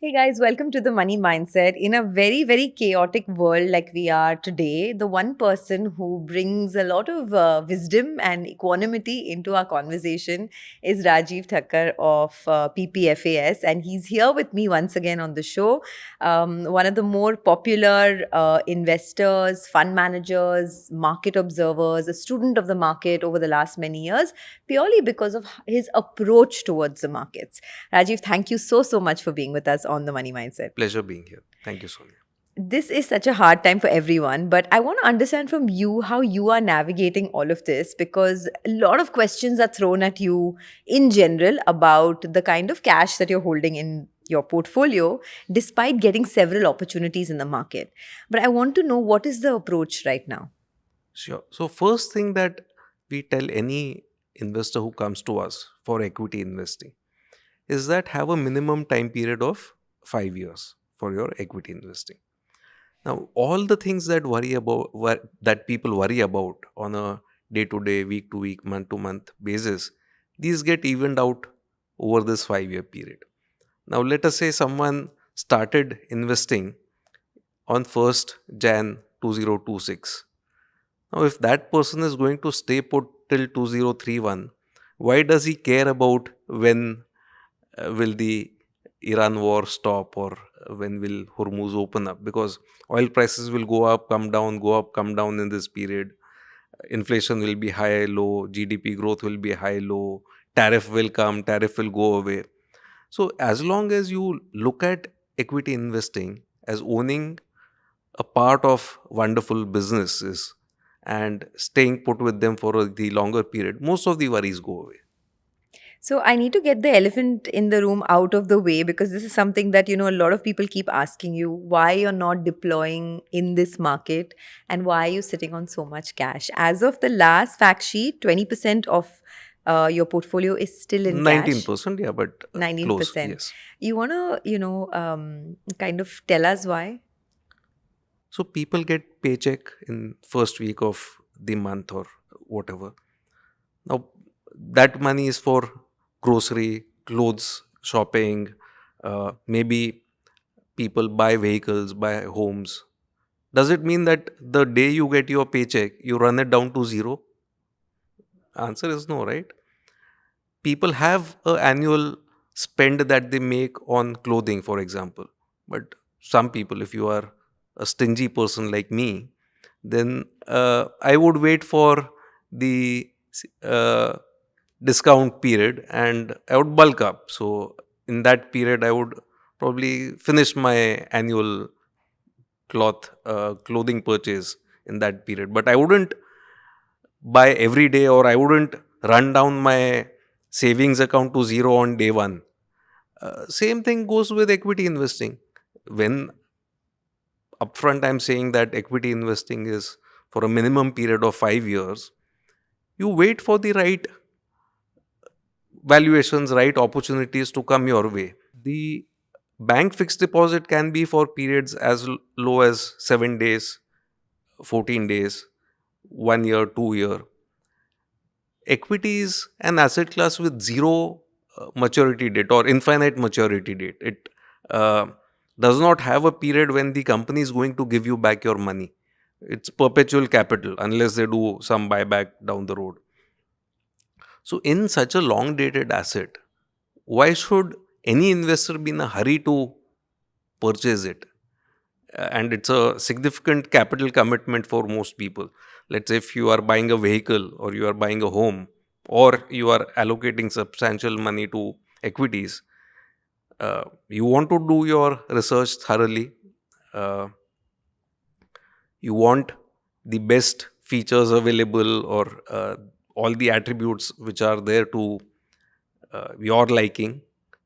Hey guys, welcome to the Money Mindset. In a very, very chaotic world like we are today, the one person who brings a lot of wisdom and equanimity into our conversation is Rajiv Thakkar of PPFAS, and he's here with me once again on the show. One of the more popular investors, fund managers, market observers, a student of the market over the last many years, purely because of his approach towards the markets. Rajiv, thank you so much for being with us on the Money Mindset. Pleasure being here. Thank you, Sonia. This is such a hard time for everyone, but I want to understand from you how you are navigating all of this because a lot of questions are thrown at you in general about the kind of cash that you're holding in your portfolio despite getting several opportunities in the market. But I want to know, what is the approach right now? Sure. So, first thing that we tell any investor who comes to us for equity investing is that have a minimum time period of 5 years for your equity investing. Now, all the things that that people worry about on a day-to-day, week-to-week, month-to-month basis, these get evened out over this 5 year period. Now, let us say someone started investing on 1st Jan 2026. Now, if that person is going to stay put till 2031, why does he care about when will the Iran war stop or when will Hormuz open up? Because oil prices will go up, come down, go up, come down in this period. Inflation will be high, low, GDP growth will be high, low, tariff will come, tariff will go away. So, as long as you look at equity investing as owning a part of wonderful businesses and staying put with them for the longer period, most of the worries go away. So I need to get the elephant in the room out of the way because this is something that a lot of people keep asking you, why you're not deploying in this market and why are you sitting on so much cash. As of the last fact sheet, 20% of your portfolio is still in cash. 19%, yeah, but close, 19%. yes. You want to, kind of tell us why? So people get paycheck in first week of the month or whatever. Now that money is for grocery, clothes, shopping, maybe people buy vehicles, buy homes. Does it mean that the day you get your paycheck, you run it down to zero? Answer is no, right? People have a annual spend that they make on clothing, for example. But some people, if you are a stingy person like me, then I would wait for the uh, discount period and I would bulk up. So in that period, I would probably finish my annual clothing purchase in that period. But I wouldn't buy every day, or I wouldn't run down my savings account to zero on day one. Same thing goes with equity investing. When upfront I'm saying that equity investing is for a minimum period of 5 years, you wait for the right valuations, right opportunities to come your way. The bank fixed deposit can be for periods as low as 7 days, 14 days, 1 year, 2 year. Equity is an asset class with zero maturity date or infinite maturity date. It uh, does not have a period when the company is going to give you back your money. It's perpetual capital unless they do some buyback down the road. So, in such a long dated asset, why should any investor be in a hurry to purchase it? And it's a significant capital commitment for most people. Let's say if you are buying a vehicle or you are buying a home or you are allocating substantial money to equities, you want to do your research thoroughly. Uh, you want the best features available or all the attributes which are there to your liking.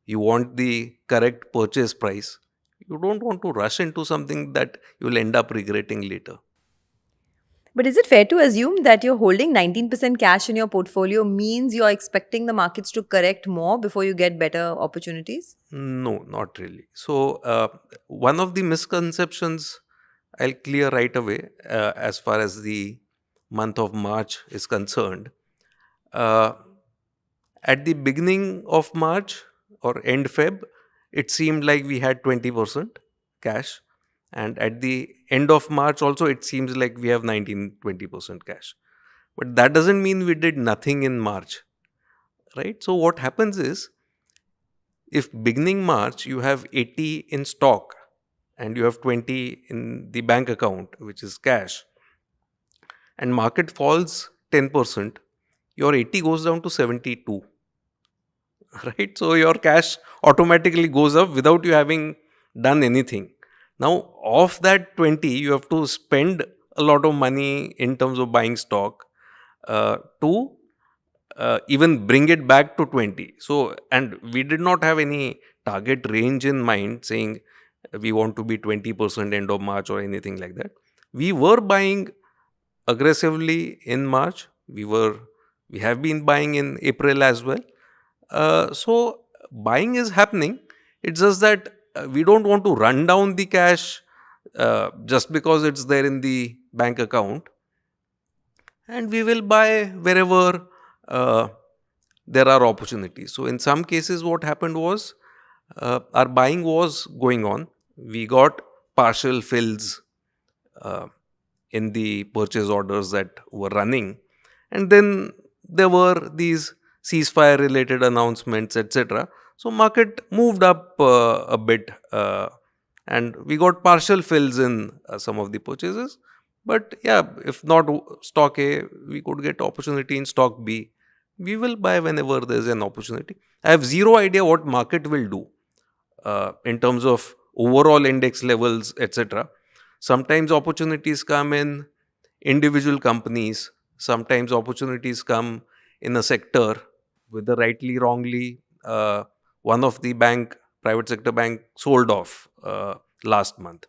You want the correct purchase price. You don't want to rush into something that you will end up regretting later. But is it fair to assume that you're holding 19% cash in your portfolio means you're expecting the markets to correct more before you get better opportunities? No, not really. So, one of the misconceptions I'll clear right away as far as the month of March is concerned. Uh, at the beginning of March or end Feb, it seemed like we had 20% cash. And at the end of March also, it seems like we have 19-20% cash. But that doesn't mean we did nothing in March, right? So what happens is, if beginning March you have 80 in stock and you have 20 in the bank account, which is cash, and market falls 10%, your 80 goes down to 72, right? So your cash automatically goes up without you having done anything. Now, of that 20, you have to spend a lot of money in terms of buying stock to even bring it back to 20. So, and we did not have any target range in mind saying we want to be 20% end of March or anything like that. We were buying aggressively in March. We have been buying in April as well. So buying is happening. It's just that we don't want to run down the cash just because it's there in the bank account, and we will buy wherever uh, there are opportunities. So in some cases, what happened was our buying was going on. We got partial fills uh, in the purchase orders that were running, and then there were these ceasefire related announcements, etc. So market moved up a bit, and we got partial fills in some of the purchases. But yeah, if not stock A, we could get opportunity in stock B. We will buy whenever there's an opportunity. I have zero idea what market will do in terms of overall index levels, etc. Sometimes opportunities come in individual companies, sometimes opportunities come in a sector, whether rightly, wrongly. One of the private sector bank sold off last month.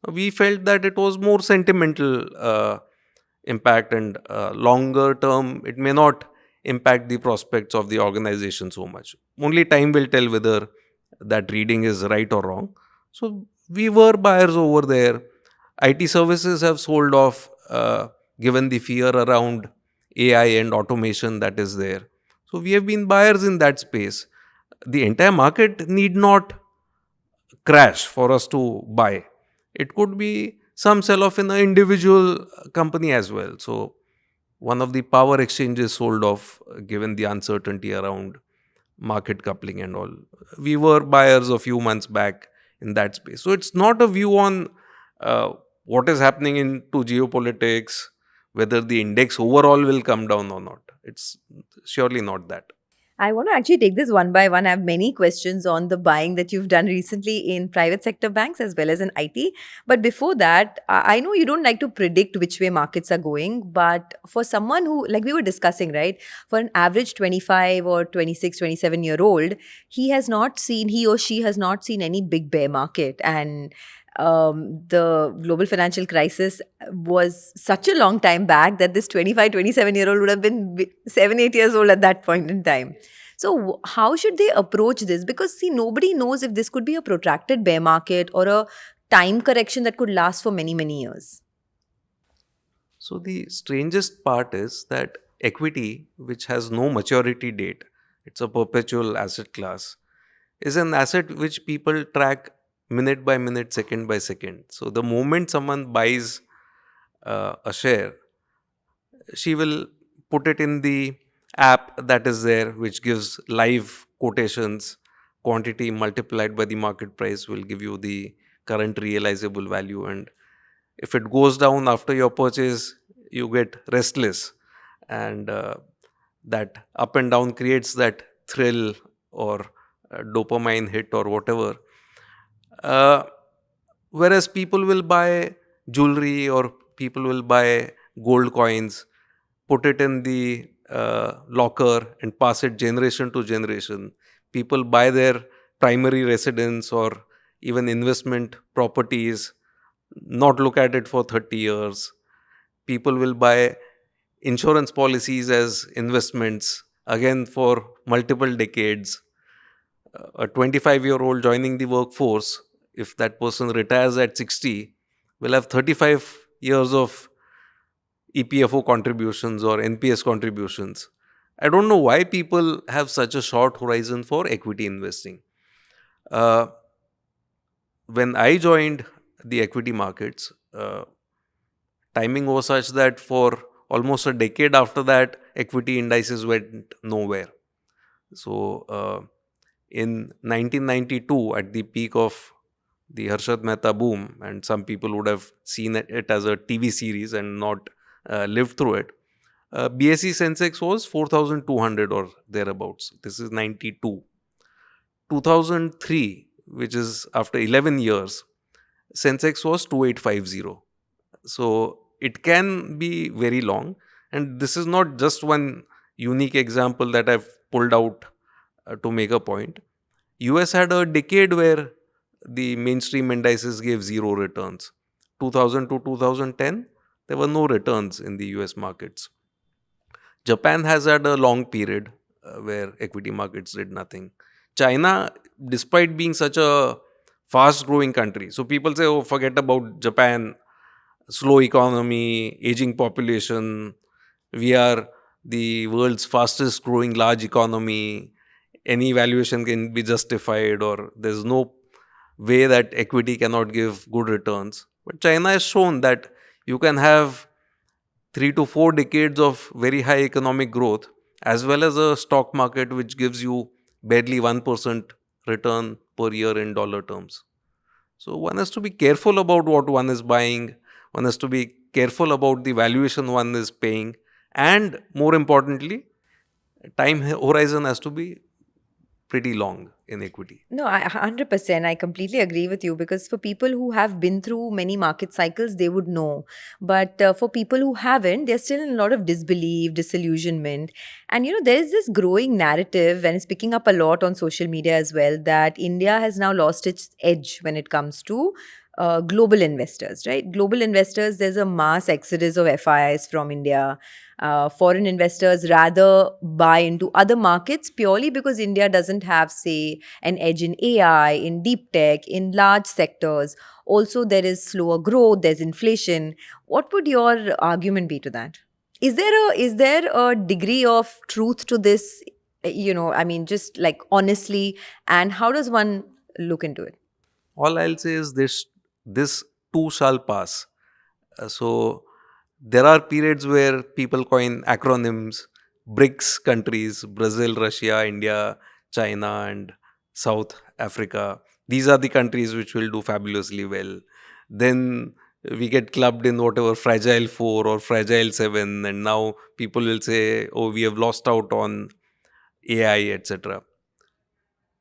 We felt that it was more sentimental impact, and longer term, it may not impact the prospects of the organization so much. Only time will tell whether that reading is right or wrong. So we were buyers over there. IT services have sold off given the fear around AI and automation that is there. So we have been buyers in that space. The entire market need not crash for us to buy. It could be some sell off in an individual company as well. So one of the power exchanges sold off given the uncertainty around market coupling and all. We were buyers a few months back in that space. So it's not a view on what is happening into geopolitics, whether the index overall will come down or not. It's surely not that. I want to actually take this one by one. I have many questions on the buying that you've done recently in private sector banks as well as in IT. But before that, I know you don't like to predict which way markets are going. But for someone who, like we were discussing, right, for an average 25 or 26, 27-year-old, he or she has not seen any big bear market. And the global financial crisis was such a long time back that this 25, 27-year-old would have been 7, 8 years old at that point in time. So how should they approach this? Because see, nobody knows if this could be a protracted bear market or a time correction that could last for many, many years. So the strangest part is that equity, which has no maturity date, it's a perpetual asset class, is an asset which people track minute by minute, second by second. So the moment someone buys a share, she will put it in the app that is there, which gives live quotations. Quantity multiplied by the market price will give you the current realizable value. And if it goes down after your purchase, you get restless. And that up and down creates that thrill or dopamine hit or whatever. Uh, Whereas people will buy jewelry or people will buy gold coins, put it in the locker and pass it generation to generation. People buy their primary residence or even investment properties, not look at it for 30 years. People will buy insurance policies as investments, again for multiple decades. A 25-year-old joining the workforce, if that person retires at 60, will have 35 years of EPFO contributions or NPS contributions. I don't know why people have such a short horizon for equity investing. Uh, when I joined the equity markets, timing was such that for almost a decade after that, equity indices went nowhere. So, in 1992, at the peak of the Harshad Mehta boom, and some people would have seen it as a TV series and not lived through it. BSE Sensex was 4,200 or thereabouts. This is 92. 2003, which is after 11 years, Sensex was 2850. So it can be very long. And this is not just one unique example that I've pulled out to make a point. US had a decade where the mainstream indices gave zero returns. 2000 to 2010, there were no returns in the US markets. Japan has had a long period where equity markets did nothing. China, despite being such a fast growing country, so people say, oh, forget about Japan, slow economy, aging population. We are the world's fastest growing large economy. Any valuation can be justified, or there's no way that equity cannot give good returns. But China has shown that you can have 3 to 4 decades of very high economic growth, as well as a stock market which gives you barely 1% return per year in dollar terms. So one has to be careful about what one is buying. One has to be careful about the valuation one is paying. And more importantly, time horizon has to be pretty long in equity. No, 100%. I completely agree with you because for people who have been through many market cycles, they would know. But for people who haven't, there's still a lot of disbelief, disillusionment. And, there is this growing narrative, and it's picking up a lot on social media as well, that India has now lost its edge when it comes to global investors, right? Global investors, there's a mass exodus of FIIs from India. Foreign investors rather buy into other markets purely because India doesn't have, say, an edge in AI, in deep tech, in large sectors. Also, there is slower growth, there's inflation. What would your argument be to that? Is there a degree of truth to this? I mean, just like honestly, and how does one look into it? All I'll say is this too shall pass. So there are periods where people coin acronyms, BRICS countries, Brazil, Russia, India, China, and South Africa. These are the countries which will do fabulously well. Then we get clubbed in whatever fragile 4 or fragile 7, and now people will say, oh, we have lost out on AI, etc.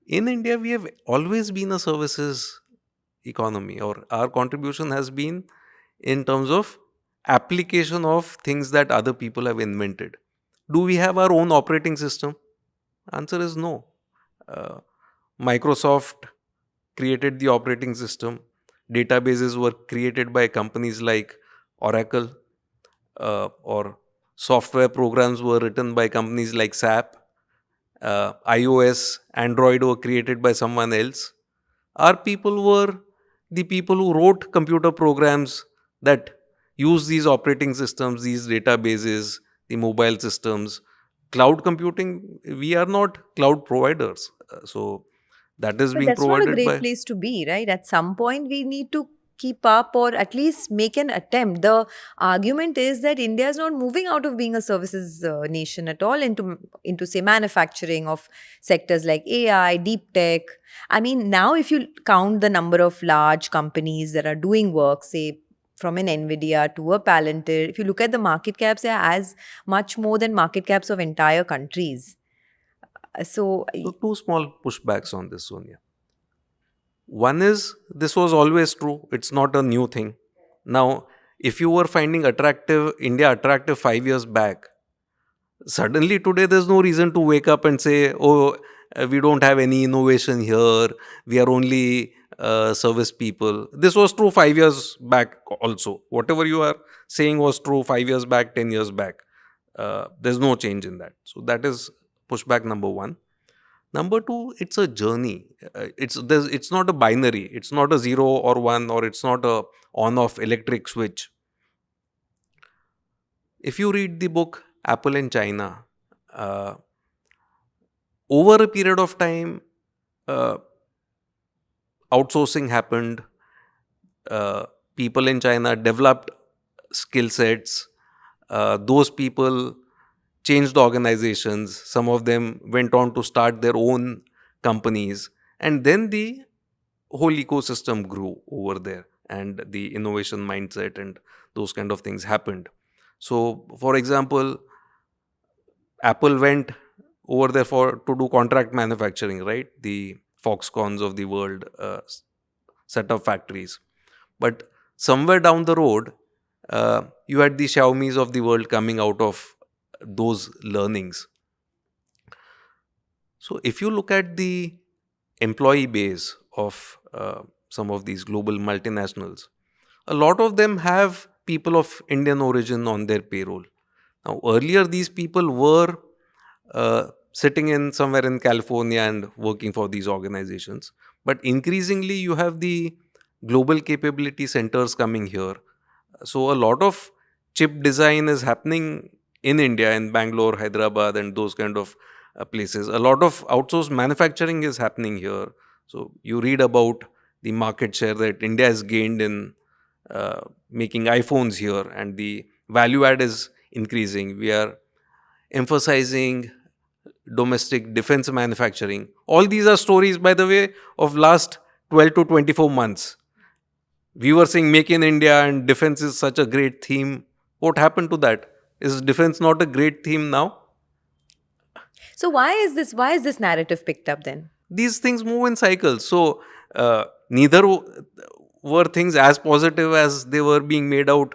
In India, we have always been a services economy, or our contribution has been in terms of application of things that other people have invented. Do we have our own operating system? Answer is no. Uh, Microsoft created the operating system. Databases were created by companies like Oracle, or software programs were written by companies like SAP. iOS, Android were created by someone else. Our people were the people who wrote computer programs that use these operating systems, these databases, the mobile systems. Cloud computing, we are not cloud providers. So that is But being that's not a provided great by. place to be, right? At some point, we need to keep up or at least make an attempt. The argument is that India is not moving out of being a services nation at all into say manufacturing of sectors like AI, deep tech. I mean, now if you count the number of large companies that are doing work, say from an Nvidia to a Palantir, if you look at the market caps, they are as much more than market caps of entire countries. So So, two small pushbacks on this, Sonia. One is this was always true, it's not a new thing. Now, if you were finding India attractive 5 years back, suddenly today there's no reason to wake up and say, oh, we don't have any innovation here, we are only service people. This was true 5 years back also. Whatever you are saying was true 5 years back, 10 years back. There's no change in that. So that is pushback number one. Number two, it's a journey. It's not a binary. It's not a 0 or 1, or it's not a on-off electric switch. If you read the book Apple in China, uh, over a period of time, uh, outsourcing happened. People in China developed skill sets. Those people changed organizations. Some of them went on to start their own companies. And then the whole ecosystem grew over there, and the innovation mindset and those kind of things happened. So, for example, Apple went over there for to do contract manufacturing, right? The Foxcons of the world set up factories. But somewhere down the road, you had the Xiaomi's of the world coming out of those learnings. So, if you look at the employee base of some of these global multinationals, a lot of them have people of Indian origin on their payroll. Now, earlier these people were sitting in somewhere in California and working for these organizations, but increasingly you have the global capability centers coming here. So, a lot of chip design is happening in India, in Bangalore, Hyderabad, and those kind of places. A lot of outsourced manufacturing is happening here. So, you read about the market share that India has gained in making iPhones here, and the value add is increasing. We are emphasizing domestic defense manufacturing. All these are stories, by the way, of last 12 to 24 months. We were saying make in India and defense is such a great theme. What happened to that? Is defense not a great theme now? So why is this narrative picked up then? These things move in cycles. So neither were things as positive as they were being made out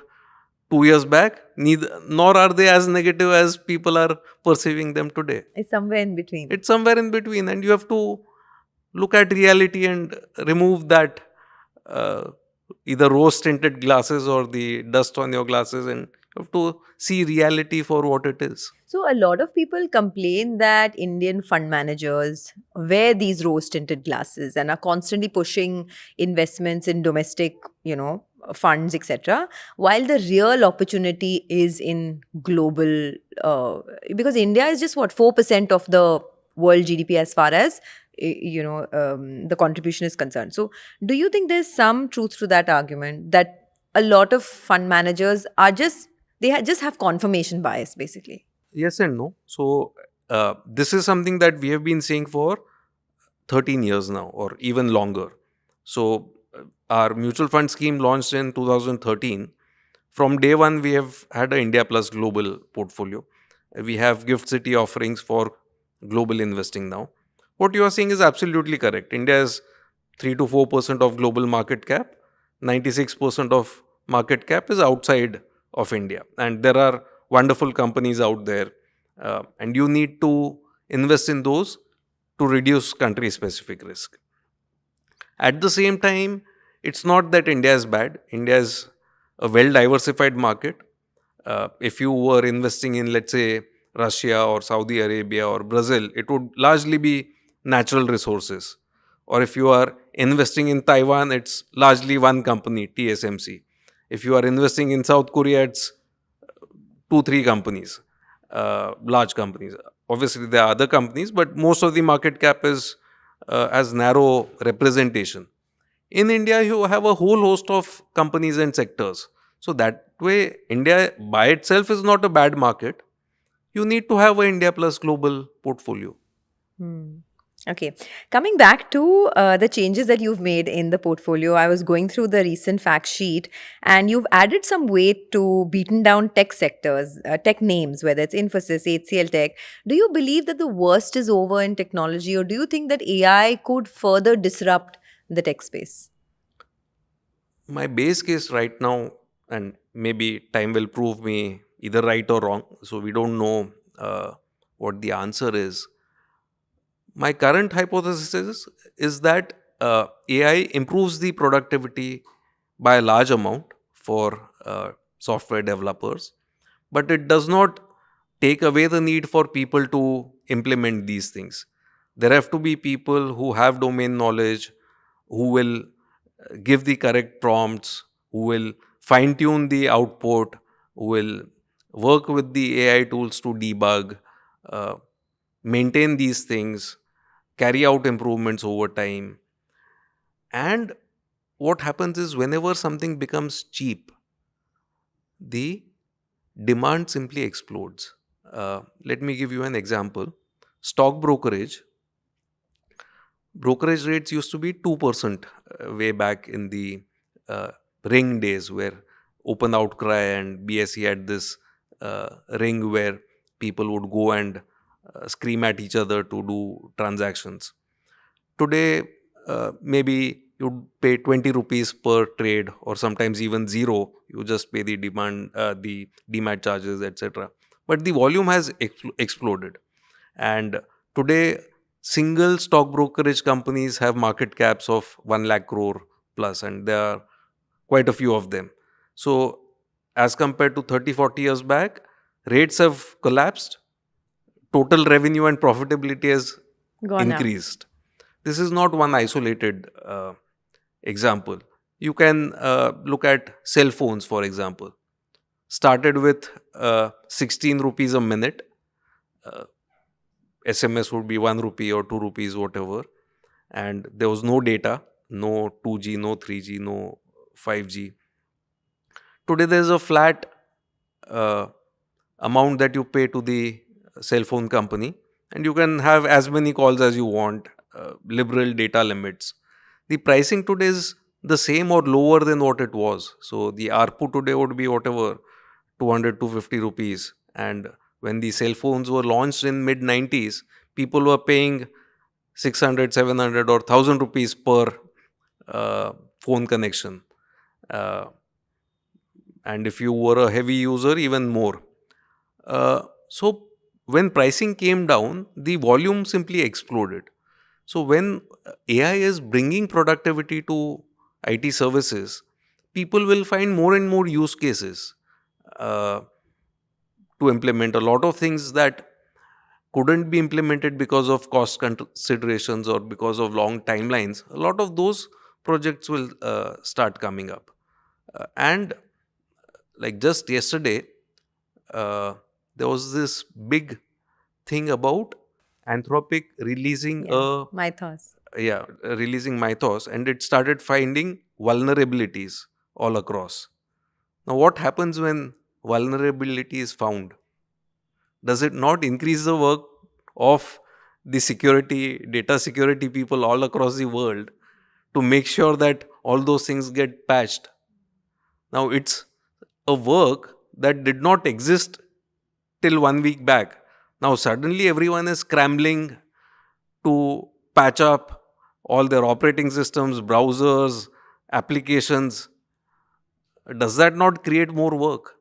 2 years back, neither nor are they as negative as people are perceiving them today. It's somewhere in between. It's somewhere in between, and you have to look at reality and remove that either rose tinted glasses or the dust on your glasses, and you have to see reality for what it is. So a lot of people complain that Indian fund managers wear these rose-tinted glasses and are constantly pushing investments in domestic, funds, etc. While the real opportunity is in global, because India is just 4% of the world GDP as far as the contribution is concerned. So, do you think there's some truth to that argument that a lot of fund managers are just just have confirmation bias, basically? Yes and no. So, this is something that we have been saying for 13 years now, or even longer. So, our mutual fund scheme launched in 2013. From day one, we have had an India Plus Global portfolio. We have Gift City offerings for global investing now. What you are saying is absolutely correct. India is 3 to 4% of global market cap. 96% of market cap is outside of India. And there are wonderful companies out there. And you need to invest in those to reduce country specific risk. At the same time, it's not that India is bad. India is a well diversified market. If you were investing in, let's say, Russia or Saudi Arabia or Brazil, it would largely be natural resources. Or if you are investing in Taiwan, it's largely one company, TSMC. If you are investing in South Korea, it's 2, 3 companies, large companies. Obviously, there are other companies, but most of the market cap is as narrow representation. In India, you have a whole host of companies and sectors. So that way, India by itself is not a bad market. You need to have an India Plus Global portfolio. Okay. Coming back to the changes that you've made in the portfolio, I was going through the recent fact sheet and you've added some weight to beaten down tech sectors, tech names, whether it's Infosys, HCL Tech. Do you believe that the worst is over in technology, or do you think that AI could further disrupt the tech space? My base case right now, and maybe time will prove me either right or wrong, so we don't know what the answer is. My current hypothesis is that AI improves the productivity by a large amount for software developers, but it does not take away the need for people to implement these things. There have to be people who have domain knowledge, who will give the correct prompts, who will fine tune the output, who will work with the AI tools to debug, uh, maintain these things, carry out improvements over time. And what happens is whenever something becomes cheap, the demand simply explodes. Let me give you an example. Stock brokerage rates used to be 2% way back in the uh, ring days, where Open Outcry and BSE had this ring where people would go and scream at each other to do transactions. Today, maybe you pay 20 rupees per trade, or sometimes even zero. You just pay the demat charges, etc. But the volume has exploded. And today, single stock brokerage companies have market caps of 1 lakh crore plus, and there are quite a few of them. So, as compared to 30, 40 years back, rates have collapsed, total revenue and profitability has Gone up. increased. This is not one isolated example. You can look at cell phones, for example. Started with 16 rupees a minute. Uh, SMS would be 1 rupee or 2 rupees, whatever. And there was no data, no 2G, no 3G, no 5G. Today, there's a flat uh, amount that you pay to the cell phone company, and you can have as many calls as you want, liberal data limits. The pricing today is the same or lower than what it was. So the ARPU today would be whatever, 200 to 50 rupees. And when the cell phones were launched in mid 90s, people were paying 600, 700 or 1000 rupees per phone connection. Uh, and if you were a heavy user, even more. So when pricing came down, the volume simply exploded. So when AI is bringing productivity to IT services, people will find more and more use cases uh, to implement a lot of things that couldn't be implemented because of cost considerations or because of long timelines. A lot of those projects will start coming up. And like just yesterday, uh, there was this big thing about Anthropic releasing Yeah. Mythos. releasing Mythos, and it started finding vulnerabilities all across. Now, what happens when vulnerability is found? Does it not increase the work of the data security people all across the world to make sure that all those things get patched? Now, it's a work that did not exist till 1 week back. Now, suddenly everyone is scrambling to patch up all their operating systems, browsers, applications. Does that not create more work?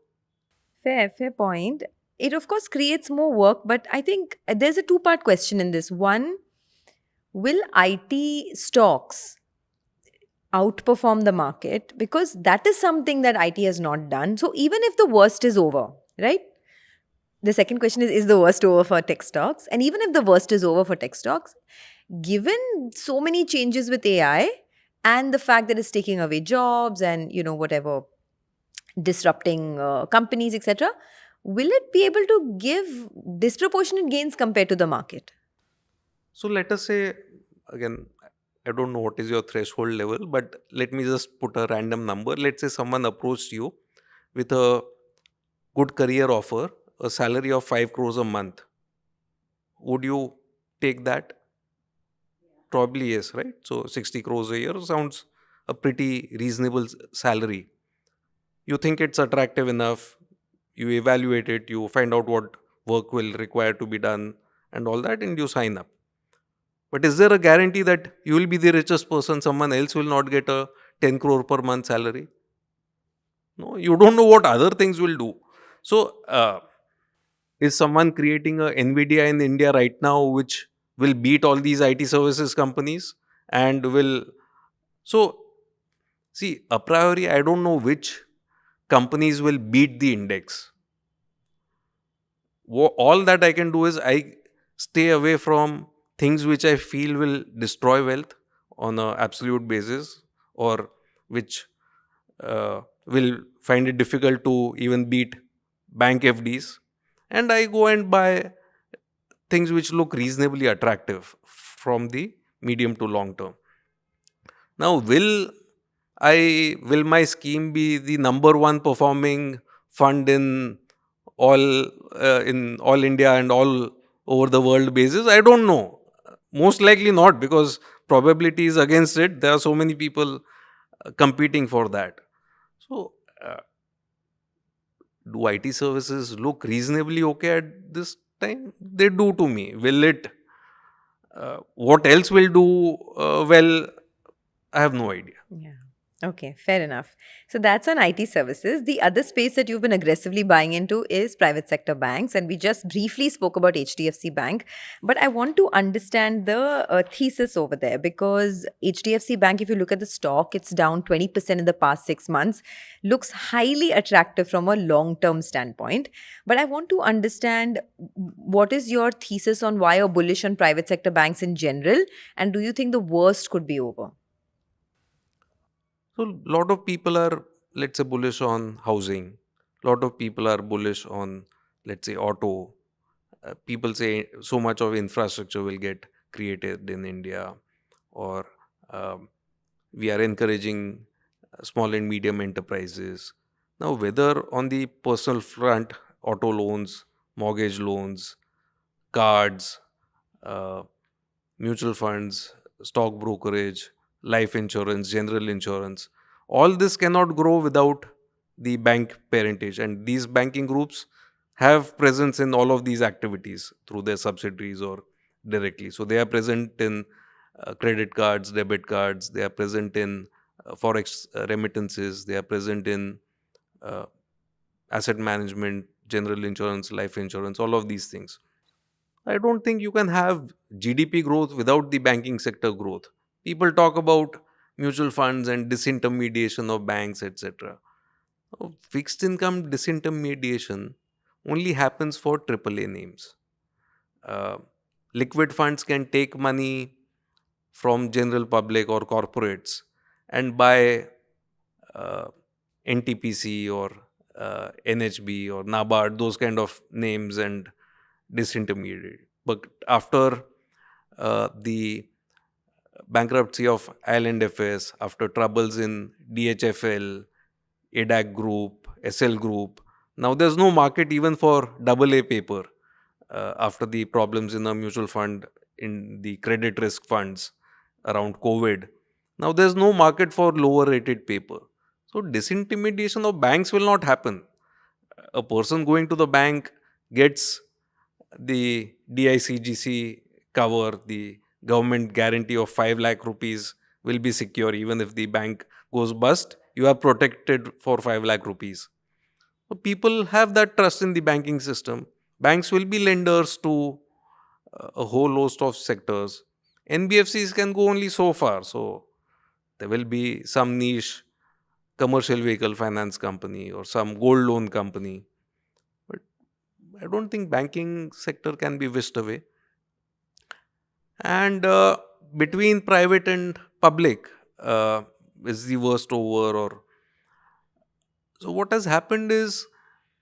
Fair point. It of course creates more work, but I think there's a two-part question in this. One, will IT stocks outperform the market? Because that is something that IT has not done. So even if the worst is over, right? The second question is the worst over for tech stocks? And even if the worst is over for tech stocks, given so many changes with AI and the fact that it's taking away jobs and, whatever, disrupting companies, etc., will it be able to give disproportionate gains compared to the market? So let us say, again, I don't know what is your threshold level, but let me just put a random number. Let's say someone approached you with a good career offer, a salary of 5 crores a month. Would you take that? Probably yes, right? So 60 crores a year sounds a pretty reasonable salary. You think it's attractive enough, you evaluate it, you find out what work will require to be done and all that, and you sign up. But is there a guarantee that you will be the richest person, someone else will not get a 10 crore per month salary? No, you don't know what other things will do. So, is someone creating a Nvidia in India right now, which will beat all these IT services companies and will. So, see, a priori, I don't know which companies will beat the index. All that I can do is I stay away from things which I feel will destroy wealth on an absolute basis, or which will find it difficult to even beat bank FDs. And I go and buy things which look reasonably attractive from the medium to long term. Now, will my scheme be the number one performing fund in all India and all over the world basis? I don't know. Most likely not, because probability is against it. There are so many people competing for that. So, do IT services look reasonably okay at this time? They do to me. Will it? What else will do well? I have no idea. Yeah. Okay, fair enough. So that's on IT services. The other space that you've been aggressively buying into is private sector banks. And we just briefly spoke about HDFC Bank. But I want to understand the thesis over there, because HDFC Bank, if you look at the stock, it's down 20% in the past 6 months. Looks highly attractive from a long term standpoint. But I want to understand, what is your thesis on why you're bullish on private sector banks in general? And do you think the worst could be over? So, a lot of people are, let's say, bullish on housing. A lot of people are bullish on, let's say, auto. People say so much of infrastructure will get created in India, or um, we are encouraging small and medium enterprises. Now, whether on the personal front, auto loans, mortgage loans, cards, uh, mutual funds, stock brokerage, life insurance, general insurance, all this cannot grow without the bank parentage. And these banking groups have presence in all of these activities through their subsidiaries or directly. So they are present in credit cards, debit cards, they are present in forex remittances, they are present in uh, asset management, general insurance, life insurance, all of these things. I don't think you can have GDP growth without the banking sector growth. People talk about mutual funds and disintermediation of banks, etc. Fixed income disintermediation only happens for AAA names. Uh, Liquid funds can take money from general public or corporates and buy uh, NTPC or NHB or NABARD, those kind of names, and disintermediate. But after the bankruptcy of Island FS, after troubles in DHFL, ADAC Group, SL Group, now there's no market even for AA paper after the problems in a mutual fund, in the credit risk funds around COVID. Now there's no market for lower rated paper. So disintermediation of banks will not happen. A person going to the bank gets the DICGC cover, the government guarantee of 5 lakh rupees will be secure. Even if the bank goes bust, you are protected for 5 lakh rupees. So people have that trust in the banking system. Banks will be lenders to a whole host of sectors. NBFCs can go only so far. So there will be some niche commercial vehicle finance company or some gold loan company. But I don't think banking sector can be whisked away. And between private and public, is the worst over? Or so what has happened is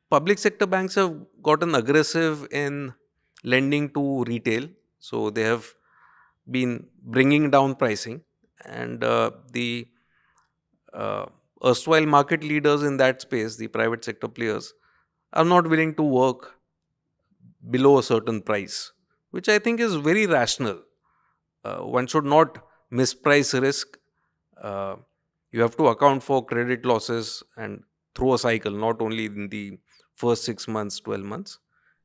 public sector banks have gotten aggressive in lending to retail. So they have been bringing down pricing, and the uh, erstwhile market leaders in that space, the private sector players, are not willing to work below a certain price, which I think is very rational. One should not misprice risk. Uh, you have to account for credit losses and through a cycle, not only in the first 6 months, 12 months.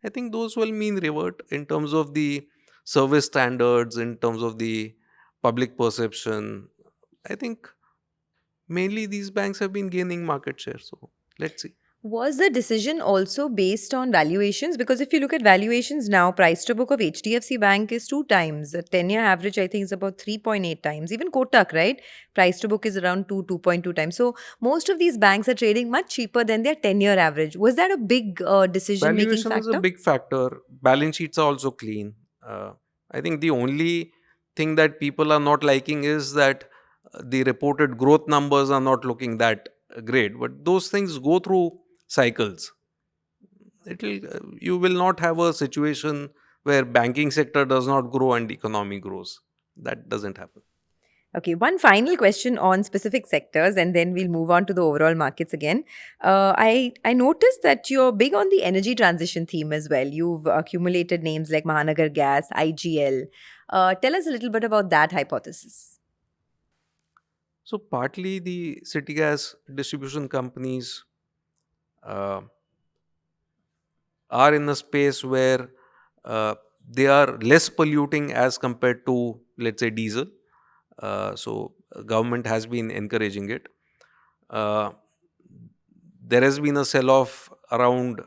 I think those will mean revert in terms of the service standards, in terms of the public perception. I think mainly these banks have been gaining market share. So let's see. Was the decision also based on valuations? Because if you look at valuations now, price to book of HDFC Bank is 2 times. The 10-year average, I think, is about 3.8 times. Even Kotak, right? Price to book is around 2.2 times. So most of these banks are trading much cheaper than their 10-year average. Was that a big decision-making Valuation is a factor? big factor. Balance sheets are also clean. I think the only thing that people are not liking is that the reported growth numbers are not looking that great. But those things go through cycles. You will not have a situation where banking sector does not grow and economy grows. That doesn't happen. Okay, one final question on specific sectors, and then we'll move on to the overall markets again. I noticed that you're big on the energy transition theme as well. You've accumulated names like Mahanagar Gas, IGL. Tell us a little bit about that hypothesis. So partly the city gas distribution companies uh, are in a space where they are less polluting as compared to, let's say, diesel. Government has been encouraging it. Uh, there has been a sell-off around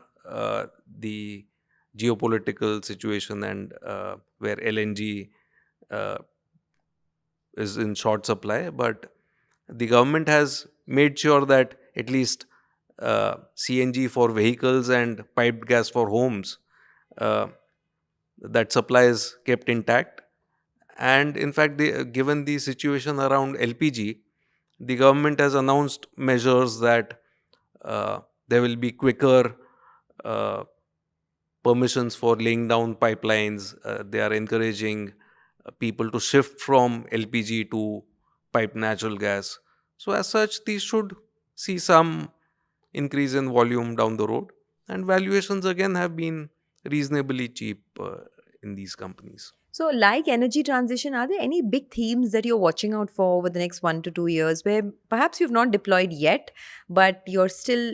the geopolitical situation and where LNG uh, is in short supply, but the government has made sure that at least CNG for vehicles and piped gas for homes, uh, that supply is kept intact. And in fact, given the situation around LPG, the government has announced measures that there will be quicker uh, permissions for laying down pipelines. They are encouraging people to shift from LPG to piped natural gas. So, as such, these should see some increase in volume down the road. And valuations again have been reasonably cheap in these companies. So, like energy transition, are there any big themes that you're watching out for over the next 1 to 2 years where perhaps you've not deployed yet, but you're still,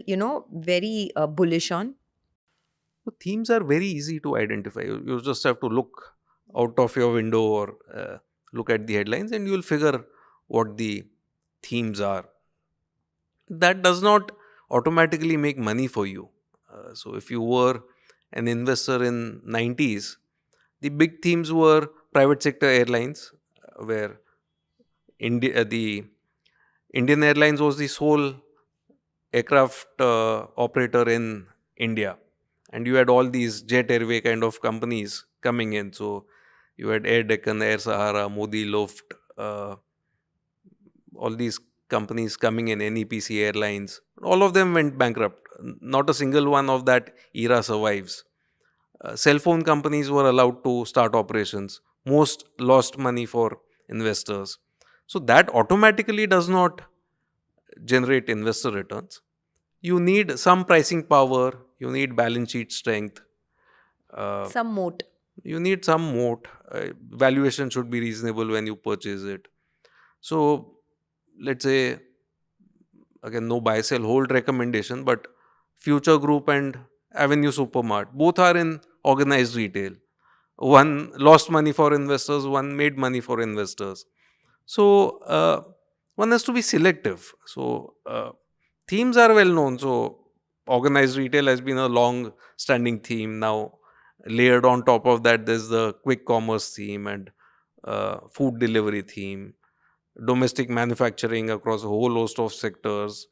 very bullish on? So themes are very easy to identify. You just have to look out of your window or look at the headlines and you'll figure what the themes are. That does not automatically make money for you. So if you were an investor in 90s, the big themes were private sector airlines, where the Indian Airlines was the sole aircraft operator in India, and you had all these jet airway kind of companies coming in. So you had Air Deccan, Air Sahara, Modi Luft, all these companies coming in, NEPC Airlines. All of them went bankrupt. Not a single one of that era survives. Cell phone companies were allowed to start operations. Most lost money for investors. So that automatically does not generate investor returns. You need some pricing power, you need balance sheet strength, uh, Some moat. you need some moat. Valuation should be reasonable when you purchase it. So, let's say, again, no buy, sell, hold recommendation, but Future Group and Avenue Supermart both are in organized retail. One lost money for investors, one made money for investors. So, one has to be selective. So, themes are well known. So, organized retail has been a long standing theme. Now, layered on top of that, there's the quick commerce theme and food delivery theme, domestic manufacturing across a whole host of sectors,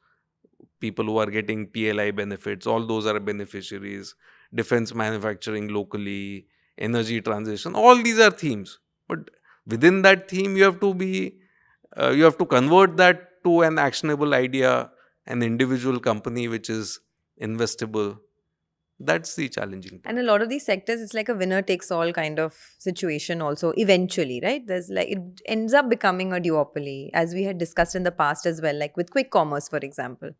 people who are getting PLI benefits, all those are beneficiaries, defense manufacturing locally, energy transition, all these are themes. But within that theme, you have to convert that to an actionable idea, an individual company which is investable. That's the challenging And part. a lot of these sectors, it's like a winner takes all kind of situation, also, eventually, right? There's like, it ends up becoming a duopoly, as we had discussed in the past as well, like with quick commerce, for example.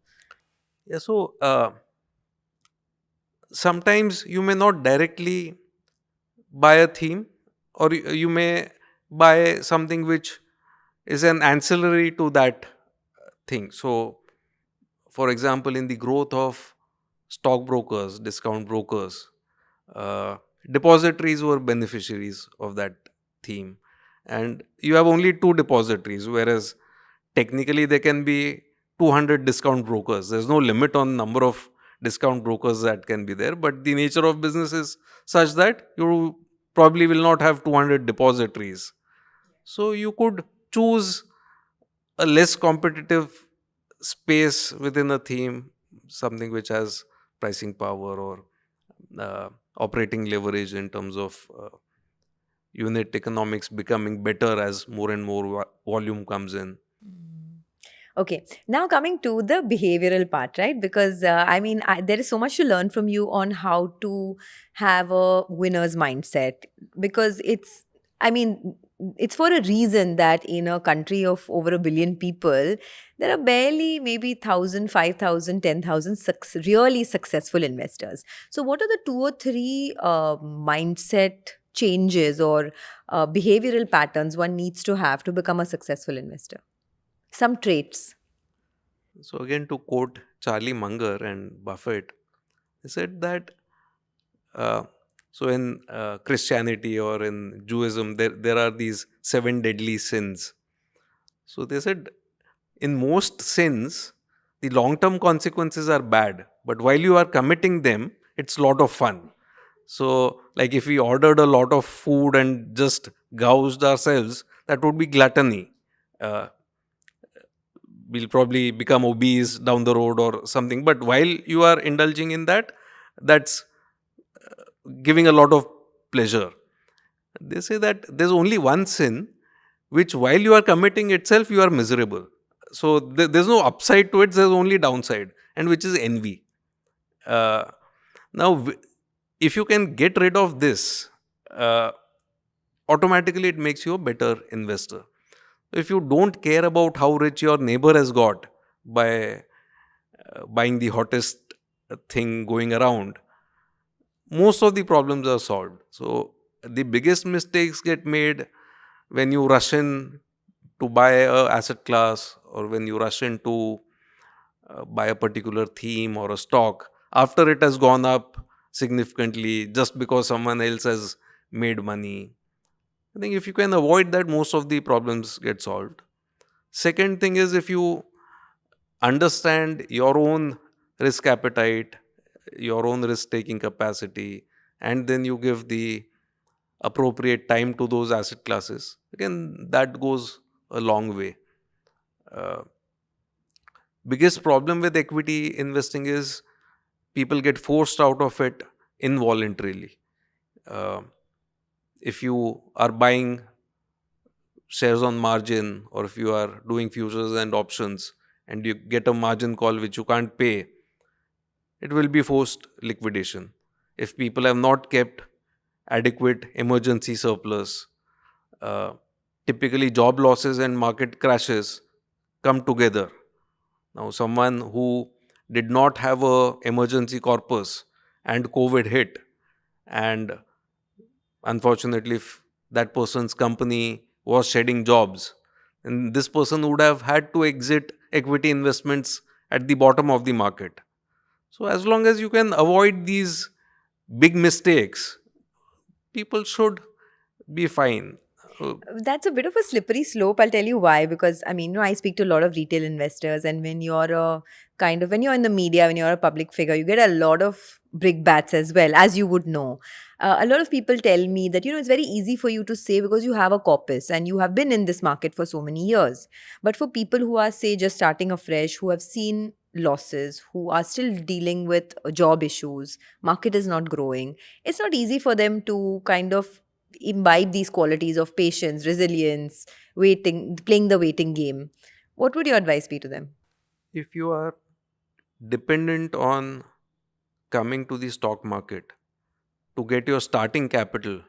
Yeah, so sometimes you may not directly buy a theme, or you may buy something which is an ancillary to that thing. So, for example, in the growth of stockbrokers, discount brokers, uh, depositories were beneficiaries of that theme. And you have only two depositories, whereas technically there can be 200 discount brokers. There's no limit on number of discount brokers that can be there, but the nature of business is such that you probably will not have 200 depositories. So you could choose a less competitive space within a theme, something which has pricing power or operating leverage in terms of unit economics becoming better as more and more volume comes in. Mm. Okay, now coming to the behavioral part, right? Because there is so much to learn from you on how to have a winner's mindset. Because I mean, it's for a reason that in a country of over a billion people, there are barely maybe 1,000, 5,000, 10,000 really successful investors. So, what are the two or three mindset changes or behavioral patterns one needs to have to become a successful investor? Some traits. So again, to quote Charlie Munger and Buffett, they said that uh, so in Christianity or in Judaism, there are these seven deadly sins. So they said in most sins, the long term consequences are bad, but while you are committing them, it's a lot of fun. So, like if we ordered a lot of food and just gouged ourselves, that would be gluttony. Uh, we'll probably become obese down the road or something. But while you are indulging in that, that's giving a lot of pleasure. They say that there's only one sin which, while you are committing itself, you are miserable. So there's no upside to it, there's only downside, and which is envy. Uh, now, if you can get rid of this, uh, automatically it makes you a better investor. If you don't care about how rich your neighbor has got by buying the hottest thing going around, most of the problems are solved. So the biggest mistakes get made when you rush in to buy a asset class, or when you rush in to buy a particular theme or a stock after it has gone up significantly just because someone else has made money. I think if you can avoid that, most of the problems get solved. Second thing is, if you understand your own risk appetite, your own risk taking capacity, and then you give the appropriate time to those asset classes, again, that goes a long way. Uh, Biggest problem with equity investing is people get forced out of it involuntarily. Uh, if you are buying shares on margin, or if you are doing futures and options and you get a margin call which you can't pay, it will be forced liquidation. If people have not kept adequate emergency surplus, uh, typically job losses and market crashes come together. Now, someone who did not have a emergency corpus and COVID hit, and unfortunately, if that person's company was shedding jobs, and this person would have had to exit equity investments at the bottom of the market. So, as long as you can avoid these big mistakes, people should be fine. Uh, That's a bit of a slippery slope. I'll tell you why. Because I mean, I speak to a lot of retail investors, and when you're a when you're in the media, when you're a public figure, you get a lot of brickbats as well, as you would know. A lot of people tell me that it's very easy for you to say because you have a corpus and you have been in this market for so many years. But for people who are, say, just starting afresh, who have seen losses, who are still dealing with job issues, market is not growing, it's not easy for them to kind of imbibe these qualities of patience, resilience, waiting, playing the waiting game. What would your advice be to them? if you are dependent on coming to the stock market to get your starting capital,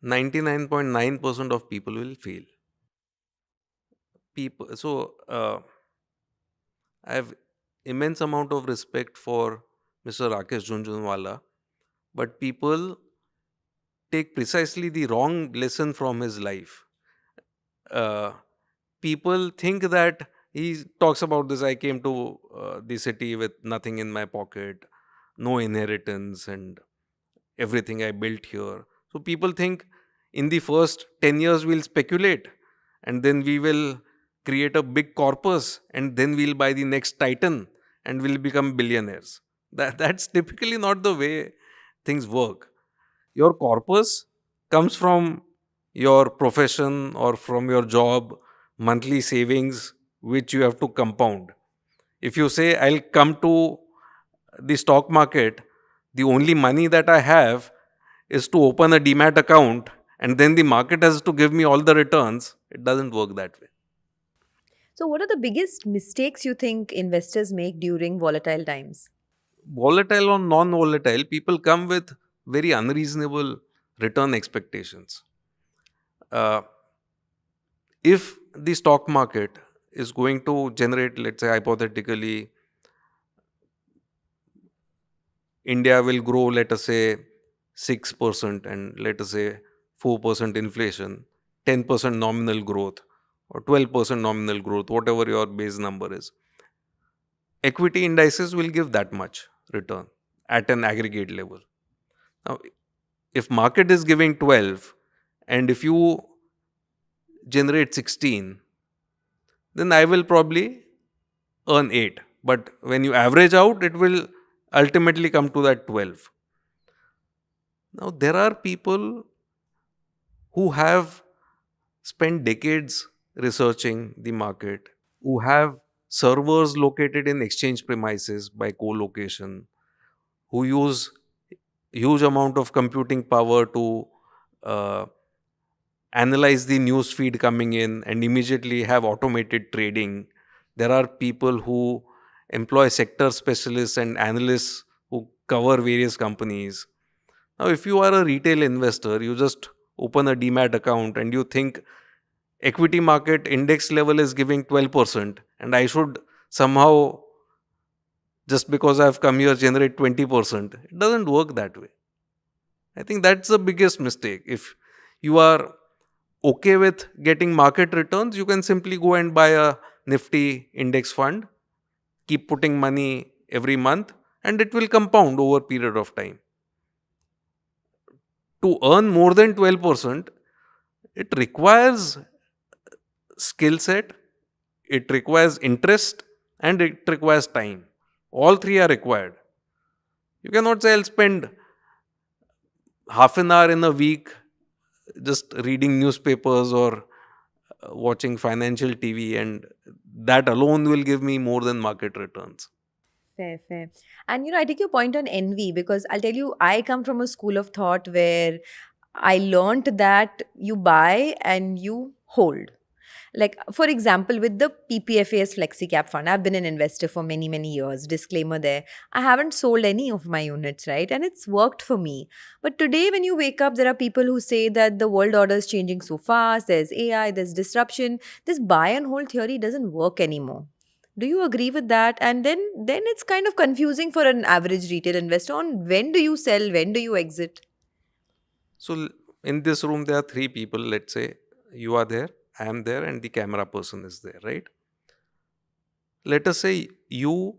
99.9% of people will fail. I have immense amount of respect for Mr. Rakesh Jhunjhunwala, but people take precisely the wrong lesson from his life. Uh, People think that he talks about this. I came to the city with nothing in my pocket, no inheritance, and everything I built here. So people think in the first 10 years we'll speculate, and then we will create a big corpus, and then we'll buy the next Titan and we'll become billionaires. That's typically not the way things work. Your corpus comes from your profession or from your job, monthly savings, which you have to compound. If you say, I'll come to the stock market, the only money that I have is to open a demat account, and then the market has to give me all the returns, it doesn't work that way. So, what are the biggest mistakes you think investors make during volatile times? Volatile or non volatile, people come with very unreasonable return expectations. Uh, if the stock market is going to generate, let's say hypothetically, India will grow, let us say 6% and let us say 4% inflation, 10% nominal growth, or 12% nominal growth, whatever your base number is. Equity indices will give that much return at an aggregate level. Now, if market is giving 12 and if you generate 16, then I will probably earn 8. But when you average out, it will ultimately come to that 12. Now, there are people who have spent decades researching the market, who have servers located in exchange premises by co-location, who use huge amount of computing power to uh, analyze the news feed coming in and immediately have automated trading. There are people who employ sector specialists and analysts who cover various companies. Now, if you are a retail investor, you just open a demat account and you think equity market index level is giving 12% and I should somehow, just because I've come here, generate 20%. It doesn't work that way. I think that's the biggest mistake. If you are okay with getting market returns, you can simply go and buy a Nifty index fund, keep putting money every month, and it will compound over a period of time. To earn more than 12%, it requires skill set, it requires interest, and it requires time. All three are required. You cannot say I'll spend half an hour in a week just reading newspapers or watching financial TV, and that alone will give me more than market returns. Fair, fair. And I take your point on envy because I'll tell you, I come from a school of thought where I learned that you buy and you hold. Like, for example, with the PPFAS FlexiCap fund, I've been an investor for many, many years. Disclaimer there. I haven't sold any of my units, right? And it's worked for me. But today, when you wake up, there are people who say that the world order is changing so fast. There's AI, there's disruption. This buy and hold theory doesn't work anymore. Do you agree with that? And then it's kind of confusing for an average retail investor on when do you sell, when do you exit? So, in this room, there are three people. Let's say you are there, I am there, and the camera person is there, right? Let us say you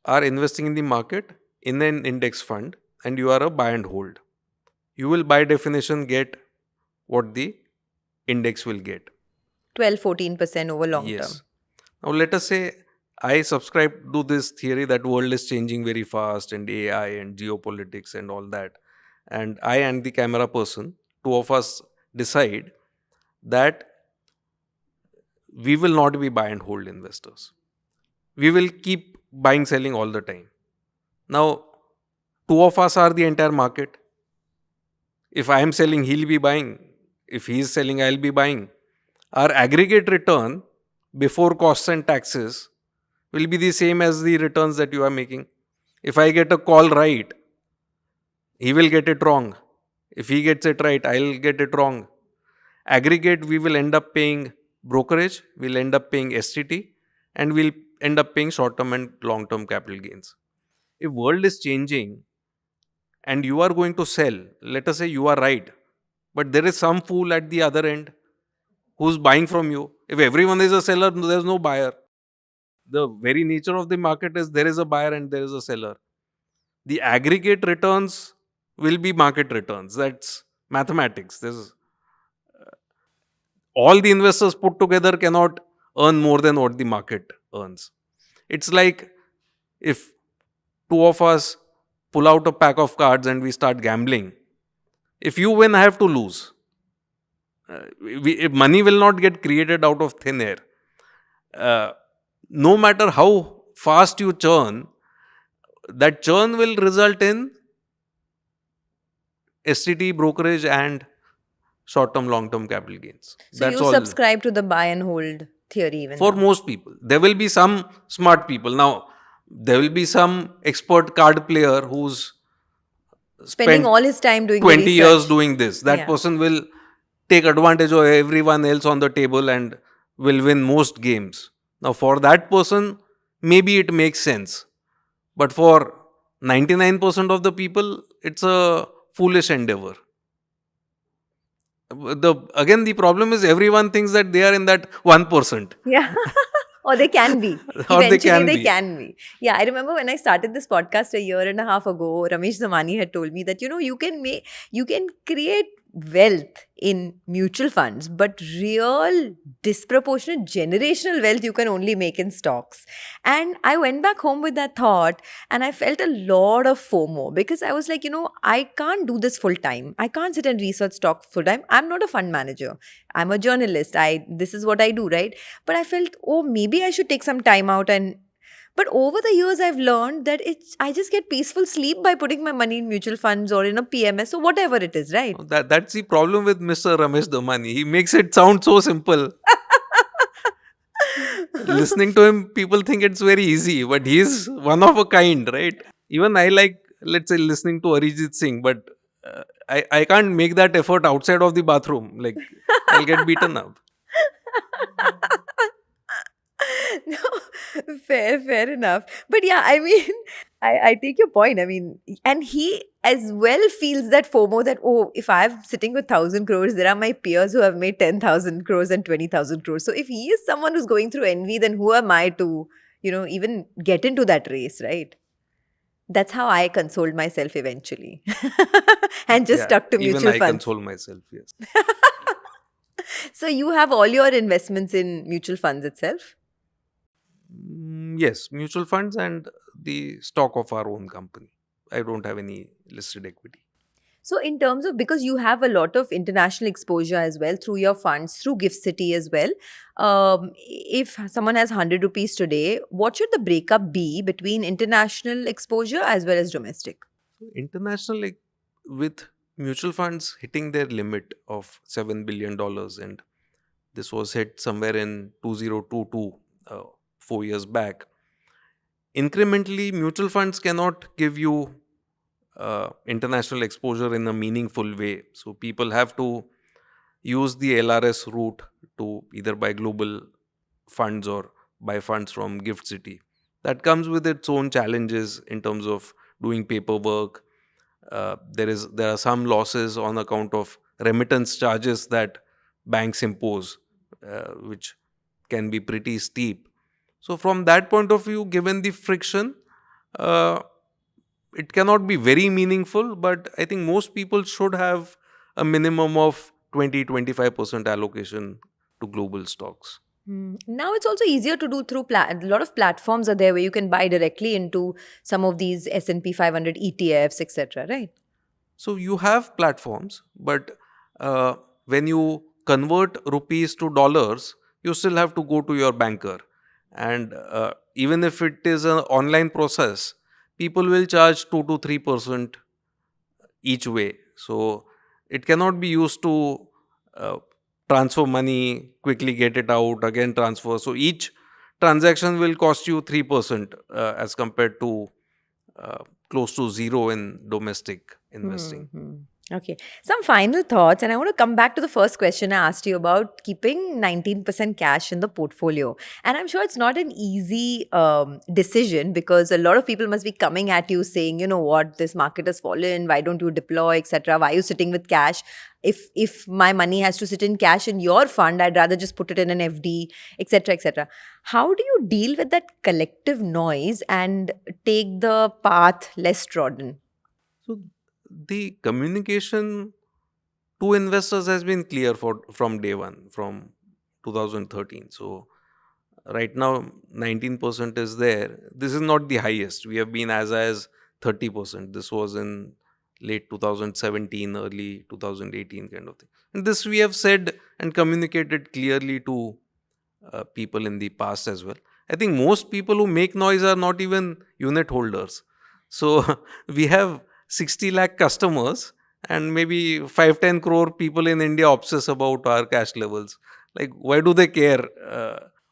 are investing in the market in an index fund and you are a buy and hold. You will, by definition, get what the index will get. 12-14% over long term. Yes. Now, let us say I subscribe to this theory that world is changing very fast and AI and geopolitics and all that. And I and the camera person, two of us decide that we will not be buy and hold investors. We will keep buying, selling all the time. Now, two of us are the entire market. If I am selling, he'll be buying. If he is selling, I'll be buying. Our aggregate return before costs and taxes will be the same as the returns that you are making. If I get a call right, he will get it wrong. If he gets it right, I'll get it wrong. Aggregate, we will end up paying brokerage, we'll end up paying STT, and we'll end up paying short-term and long-term capital gains. If world is changing and you are going to sell, let us say you are right, but there is some fool at the other end who's buying from you. If everyone is a seller, there's no buyer. The very nature of the market is there is a buyer and there is a seller. The aggregate returns will be market returns. That's mathematics. There's all the investors put together cannot earn more than what the market earns. It's like if two of us pull out a pack of cards and we start gambling. If you win, I have to lose. Money will not get created out of thin air. No matter how fast you churn, that churn will result in STT, brokerage, and short-term, long-term capital gains. So That's you all. subscribe to the buy and hold theory even For now. most people, there will be some smart people. Now, there will be some expert card player who's Spending spent all his time doing the 20 years research. doing this. That Yeah. person will take advantage of everyone else on the table and will win most games. Now, for that person, maybe it makes sense. But for 99% of the people, it's a foolish endeavor. The problem is everyone thinks that they are in that 1%. Yeah. Or they can be. Or they Eventually, can they be. can be. Yeah, I remember when I started this podcast a year and a half ago, Ramesh Zamani had told me that, you can create wealth in mutual funds, but real disproportionate generational wealth you can only make in stocks. And I went back home with that thought and I felt a lot of FOMO because I was like, I can't do this full time. I can't sit and research stock full time. I'm not a fund manager. I'm a journalist. This is what I do, right? But I felt, oh, maybe I should take some time out. But over the years, I've learned that I just get peaceful sleep by putting my money in mutual funds or in a PMS or whatever it is, right? That's the problem with Mr. Ramesh Damani. He makes it sound so simple. Listening to him, people think it's very easy, but he's one of a kind, right? Even I like, let's say, listening to Arijit Singh, but I can't make that effort outside of the bathroom. Like, I'll get beaten up. No, fair enough. But yeah, I mean, I take your point. I mean, and he as well feels that FOMO that, oh, if I'm sitting with 1,000 crores, there are my peers who have made 10,000 crores and 20,000 crores. So if he is someone who's going through envy, then who am I to, even get into that race, right? That's how I consoled myself eventually and just Yeah, stuck to even mutual I funds. console myself, yes. So you have all your investments in mutual funds itself? Yes, mutual funds and the stock of our own company. I don't have any listed equity. So, in terms of, because you have a lot of international exposure as well through your funds, through Gift City as well, if someone has 100 rupees today, what should the breakup be between international exposure as well as domestic? International, like, with mutual funds hitting their limit of $7 billion, and this was hit somewhere in 2022, 4 years back. Incrementally, mutual funds cannot give you international exposure in a meaningful way. So people have to use the LRS route to either buy global funds or buy funds from Gift City. That comes with its own challenges in terms of doing paperwork. There are some losses on account of remittance charges that banks impose, which can be pretty steep. So from that point of view, given the friction, uh, it cannot be very meaningful, but I think most people should have a minimum of 20-25% allocation to global stocks. Now it's also easier to do through a lot of platforms are there where you can buy directly into some of these S&P 500 ETFs, etc. Right? So you have platforms, but when you convert rupees to dollars, you still have to go to your banker. And even if it is an online process, people will charge 2 to 3% each way. So it cannot be used to uh, transfer money, quickly get it out, again transfer. So each transaction will cost you 3% as compared to close to zero in domestic investing. Hmm. Okay. Some final thoughts, and I want to come back to the first question I asked you about keeping 19% cash in the portfolio. And I'm sure it's not an easy decision because a lot of people must be coming at you saying, you know what, this market has fallen. Why don't you deploy, etc.? Why are you sitting with cash? If my money has to sit in cash in your fund, I'd rather just put it in an FD, etc., etc. How do you deal with that collective noise and take the path less trodden? So the communication to investors has been clear from day one, from 2013. So right now 19% is there. This is not the highest. We have been as high as 30%. This was in late 2017, early 2018 kind of thing. And this we have said and communicated clearly to people in the past as well. I think most people who make noise are not even unit holders. So we have 60 lakh customers and maybe 5-10 crore people in India obsess about our cash levels. Like, why do they care?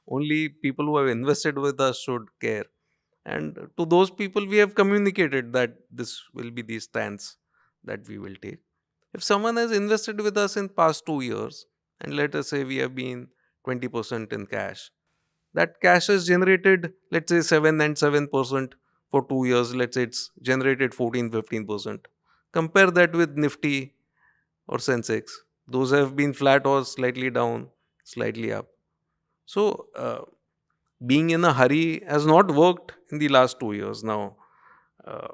Only people who have invested with us should care. And to those people, we have communicated that this will be the stance that we will take. If someone has invested with us in past 2 years, and let us say we have been 20% in cash, that cash has generated, let's say 7 and 7% for 2 years. Let's say it's generated 14-15%. Compare that with Nifty or Sensex. Those have been flat or slightly down, slightly up. So, being in a hurry has not worked in the last 2 years. Now, uh,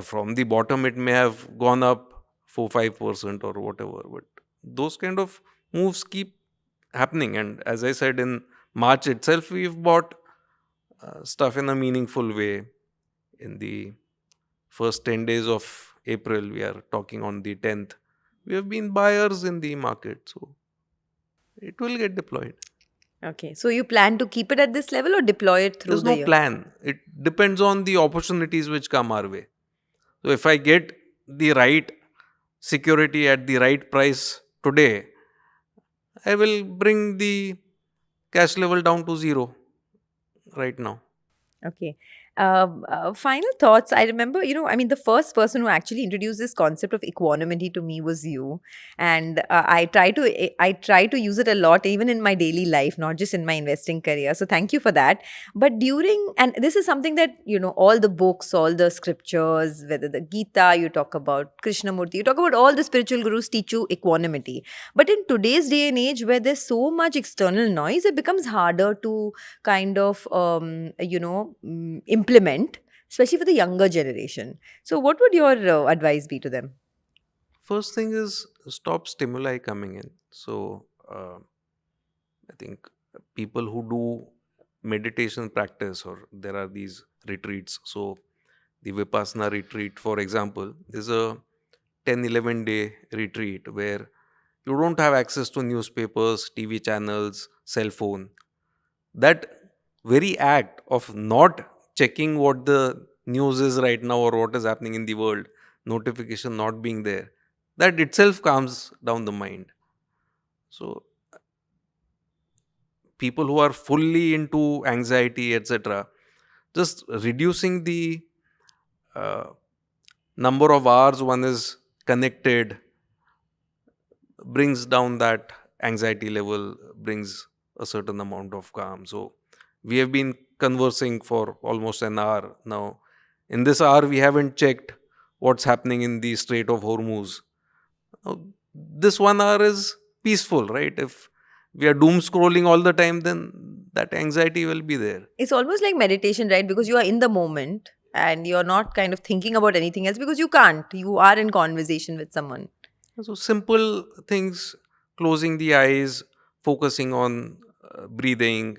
from the bottom, it may have gone up 4-5% or whatever, but those kind of moves keep happening. And as I said, in March itself, we've bought stuff in a meaningful way. In the first 10 days of April, we are talking on the 10th. We have been buyers in the market, so it will get deployed. Okay. So you plan to keep it at this level or deploy it through There's the no year? plan. It depends on the opportunities which come our way. So if I get the right security at the right price today, I will bring the cash level down to zero right now. Okay. Final thoughts. I remember, the first person who actually introduced this concept of equanimity to me was you, and I try to use it a lot, even in my daily life, not just in my investing career. So thank you for that. But and this is something that all the books, all the scriptures, whether the Gita you talk about, Krishnamurti, you talk about, all the spiritual gurus teach you equanimity. But in today's day and age, where there's so much external noise, it becomes harder to kind of implement, especially for the younger generation. So what would your advice be to them? First thing is stop stimuli coming in. So I think people who do meditation practice, or there are these retreats. So the Vipassana retreat, for example, is a 10-11 day retreat where you don't have access to newspapers, TV channels, cell phone. That very act of not checking what the news is right now or what is happening in the world, notification not being there, that itself calms down the mind. So people who are fully into anxiety, etc., just reducing the uh, number of hours one is connected brings down that anxiety level, brings a certain amount of calm. So we have been conversing for almost an hour now. In this hour, we haven't checked what's happening in the Strait of Hormuz. Now, this 1 hour is peaceful, right? If we are doom scrolling all the time, then that anxiety will be there. It's almost like meditation, right? Because you are in the moment and you're not kind of thinking about anything else, because you can't. You are in conversation with someone. So simple things, closing the eyes, focusing on breathing,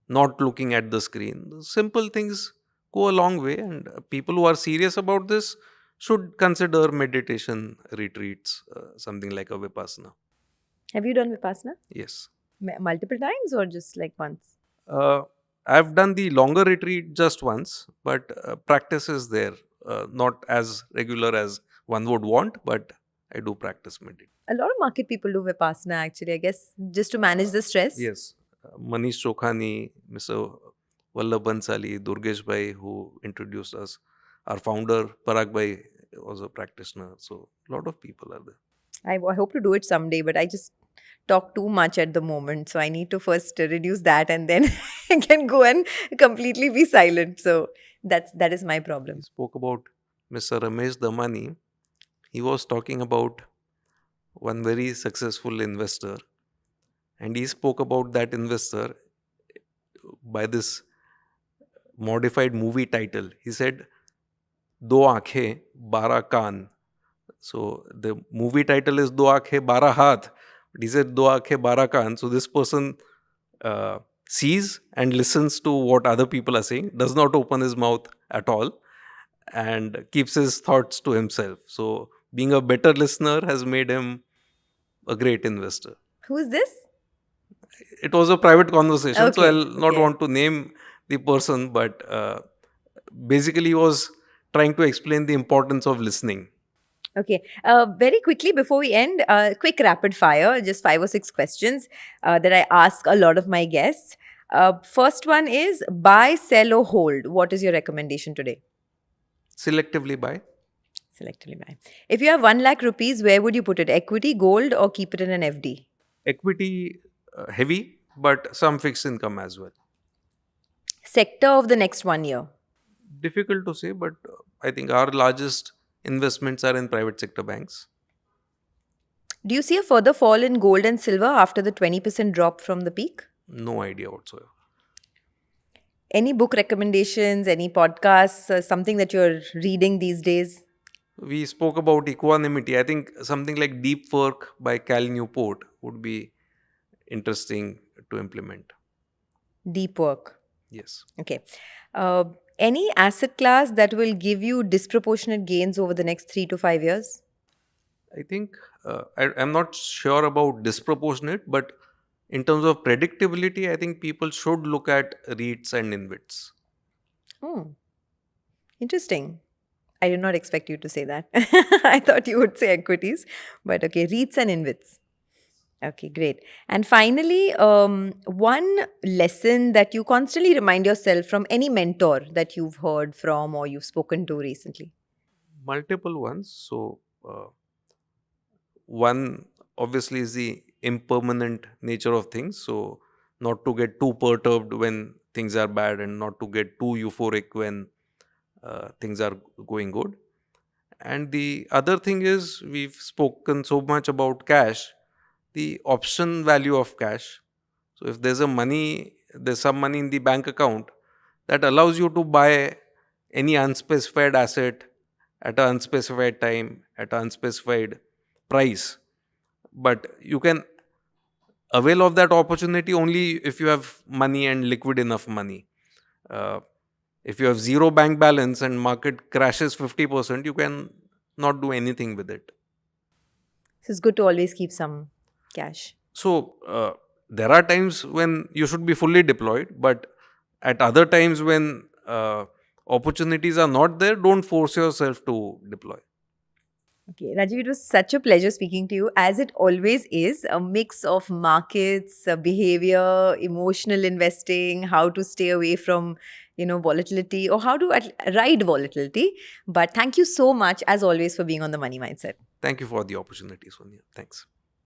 not looking at the screen. Simple things go a long way, and people who are serious about this should consider meditation retreats, something like a Vipassana. Have you done Vipassana? Yes. Multiple times or just like once? Uh, I've done the longer retreat just once, but practice is there. Not as regular as one would want, but I do practice meditation. A lot of market people do Vipassana actually, I guess, just to manage the stress. Yes. Manish Chokhani, Mr. Vallabh Bansali, Durgesh Bhai, who introduced us. Our founder, Parag Bhai, was a practitioner. So, a lot of people are there. I hope to do it someday, but I just talk too much at the moment. So I need to first reduce that, and then I can go and completely be silent. So that is my problem. He spoke about Mr. Ramesh Damani. He was talking about one very successful investor, and he spoke about that investor by this modified movie title. He said, "Do aankhein, 12 kaan." So the movie title is "Do aankhein, 12 haath." But he said, "Do aankhein, 12 kaan." So this person sees and listens to what other people are saying, does not open his mouth at all, and keeps his thoughts to himself. So being a better listener has made him a great investor. Who is this? It was a private conversation, so Okay, I'll not okay. want to name the person, but basically he was trying to explain the importance of listening. Okay. Very quickly before we end, quick rapid fire, just 5 or 6 questions that I ask a lot of my guests. First one is buy, sell, or hold. What is your recommendation today? Selectively buy. Selectively buy. If you have 1 lakh rupees, where would you put it? Equity, gold, or keep it in an FD? Equity heavy, but some fixed income as well. Sector of the next 1 year? Difficult to say, but I think our largest investments are in private sector banks. Do you see a further fall in gold and silver after the 20% drop from the peak? No idea whatsoever. Any book recommendations, any podcasts, something that you're reading these days? We spoke about equanimity. I think something like Deep Work by Cal Newport would be interesting to implement. Deep work. Yes. Okay. Any asset class that will give you disproportionate gains over the next 3 to 5 years? I think I'm not sure about disproportionate, but in terms of predictability, I think people should look at REITs and InvITs. Oh, interesting. I did not expect you to say that. I thought you would say equities, but okay, REITs and InvITs. Okay, great. And finally, one lesson that you constantly remind yourself from any mentor that you've heard from or you've spoken to recently. Multiple ones. So, one obviously is the impermanent nature of things. So, not to get too perturbed when things are bad and not to get too euphoric when things are going good. And the other thing is, we've spoken so much about cash, the option value of cash. So, if there's some money in the bank account that allows you to buy any unspecified asset at an unspecified time, at an unspecified price. But you can avail of that opportunity only if you have money and liquid enough money. Uh, if you have zero bank balance and market crashes 50%, you can not do anything with it. So it's good to always keep some cash. So there are times when you should be fully deployed, but at other times when opportunities are not there, don't force yourself to deploy. Okay, Rajiv, it was such a pleasure speaking to you, as it always is. A mix of markets, behavior, emotional investing, how to stay away from, volatility, or how to ride volatility. But thank you so much, as always, for being on the Money Mindset. Thank you for the opportunity, Sonia. Thanks.